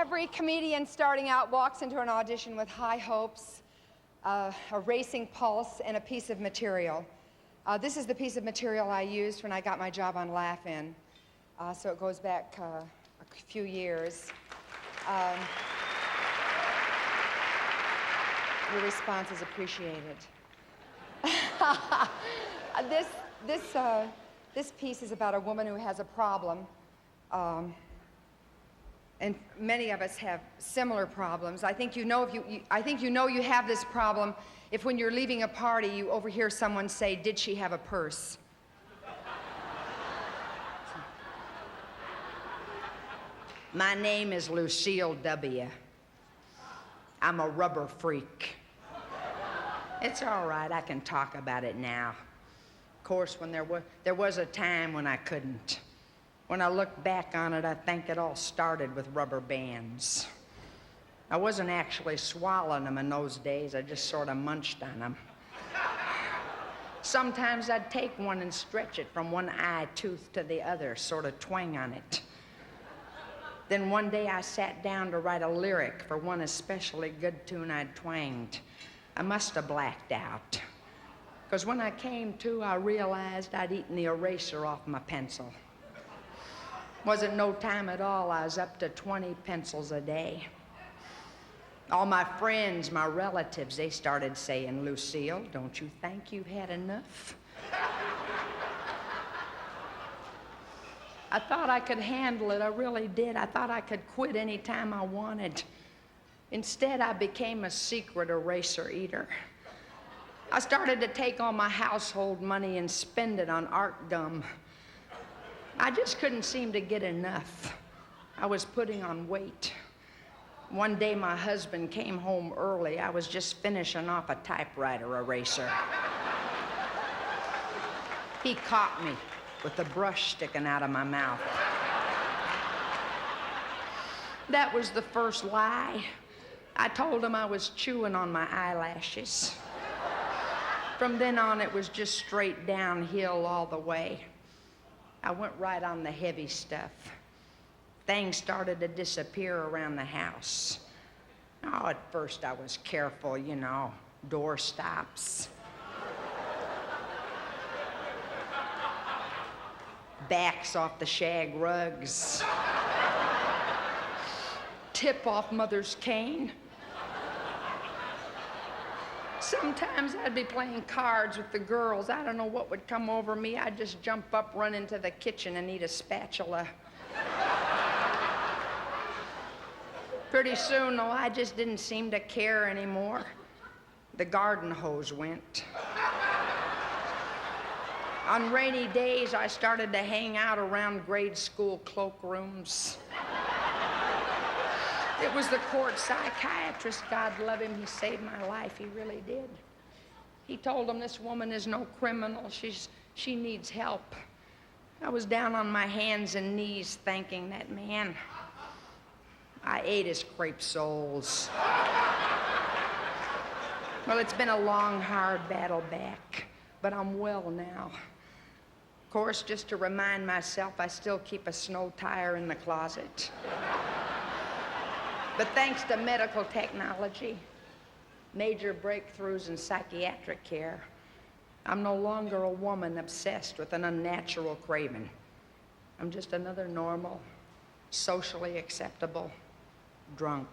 Every comedian starting out walks into an audition with high hopes, a racing pulse, and a piece of material. This is the piece of material I used when I got my job on Laugh-In. So it goes back a few years. Your response is appreciated. This piece is about a woman who has a problem. And many of us have similar problems. I think you know you have this problem if when you're leaving a party you overhear someone say, "Did she have a purse?" My name is Lucille W. I'm a rubber freak. It's all right, I can talk about it now. Of course, when there was a time when I couldn't. When I look back on it, I think it all started with rubber bands. I wasn't actually swallowing them in those days, I just sort of munched on them. Sometimes I'd take one and stretch it from one eye tooth to the other, sort of twang on it. Then one day I sat down to write a lyric for one especially good tune I'd twanged. I must have blacked out. Because when I came to, I realized I'd eaten the eraser off my pencil. Wasn't no time at all, I was up to 20 pencils a day. All my friends, my relatives, they started saying, "Lucille, don't you think you've had enough?" I thought I could handle it, I really did. I thought I could quit any time I wanted. Instead, I became a secret eraser eater. I started to take all my household money and spend it on art gum. I just couldn't seem to get enough. I was putting on weight. One day my husband came home early. I was just finishing off a typewriter eraser. He caught me with the brush sticking out of my mouth. That was the first lie. I told him I was chewing on my eyelashes. From then on, it was just straight downhill all the way. I went right on the heavy stuff. Things started to disappear around the house. Oh, at first I was careful, you know, door stops. Backs off the shag rugs. Tip off Mother's cane. Sometimes I'd be playing cards with the girls. I don't know what would come over me. I'd just jump up, run into the kitchen, and eat a spatula. Pretty soon, though, I just didn't seem to care anymore. The garden hose went. On rainy days, I started to hang out around grade school cloakrooms. It was the court psychiatrist, God love him, he saved my life, he really did. He told him this woman is no criminal, she needs help. I was down on my hands and knees thanking that man. I ate his crepe soles. Well, it's been a long, hard battle back, but I'm well now. Of course, just to remind myself, I still keep a snow tire in the closet. But thanks to medical technology, major breakthroughs in psychiatric care, I'm no longer a woman obsessed with an unnatural craving. I'm just another normal, socially acceptable drunk.